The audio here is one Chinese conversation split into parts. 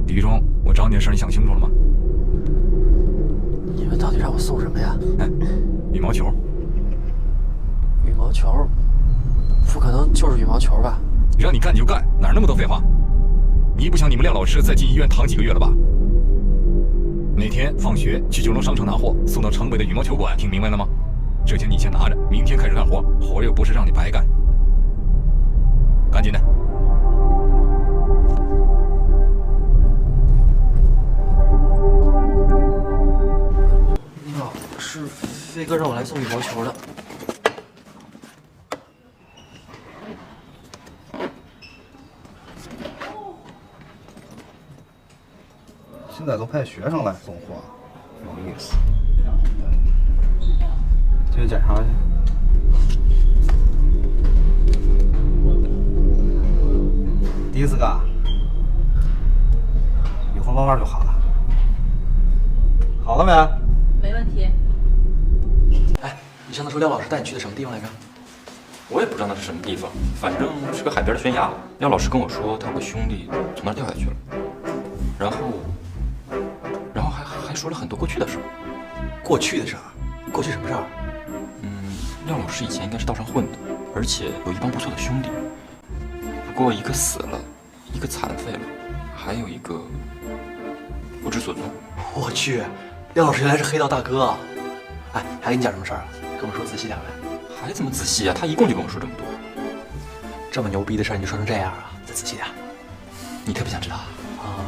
李玉忠，我找你的事你想清楚了吗？你们到底让我送什么呀？哎，羽毛球。羽毛球？不可能就是羽毛球吧？让你干你就干，哪那么多废话？你不想你们廖老师再进医院躺几个月了吧？每天放学去九龙商城拿货，送到城北的羽毛球馆，听明白了吗？这钱你先拿着，明天开始干活，活又不是让你白干。赶紧的。你好，是飞哥让我来送羽毛球的。现在都派学生来送货，有意思。继续检查去。第一次干，以后慢慢就好了。好了没？没问题。哎，你上次说廖老师带你去的什么地方来着？我也不知道那是什么地方，反正是个海边的悬崖。廖老师跟我说，他有个兄弟从那儿掉下去了，然后还说了很多过去的事儿。过去的事儿？过去什么事儿？廖老师以前应该是道上混的，而且有一帮不错的兄弟。不过一个死了，一个残废了，还有一个不知所踪。我去，廖老师原来是黑道大哥啊！哎，还跟你讲什么事儿啊？跟我说仔细点呗。还怎么仔细啊？他一共就跟我说这么多。这么牛逼的事儿你就说成这样啊？再仔细点。你特别想知道啊？啊，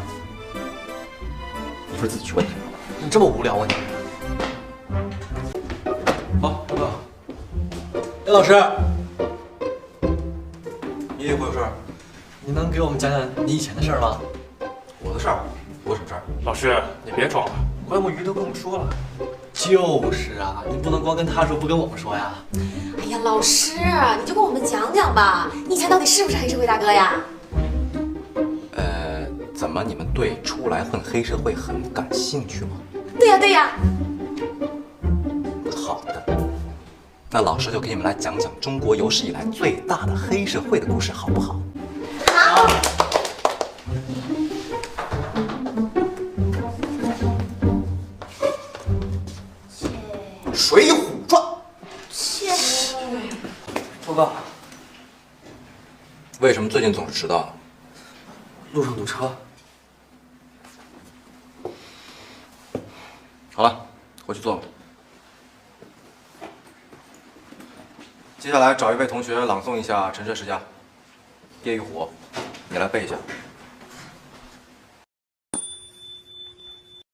你不是自己去问去。你这么无聊啊你？好，报告。廖老师，你也会有事儿？你能给我们讲讲你以前的事儿吗？我的事儿？我什么事儿？老师，你别装了，关木鱼都跟我们说了。就是啊，你不能光跟他说，不跟我们说呀。哎呀，老师，你就跟我们讲讲吧，你以前到底是不是黑社会大哥呀？怎么你们对出来混黑社会很感兴趣吗？对呀对呀。好的，那老师就给你们来讲讲中国有史以来最大的黑社会的故事，好不好？好。《水浒传》。报告。为什么最近总是迟到呢？路上堵车。好了，回去坐吧。接下来找一位同学朗诵一下《陈涉世家》。叶玉虎，你来背一下。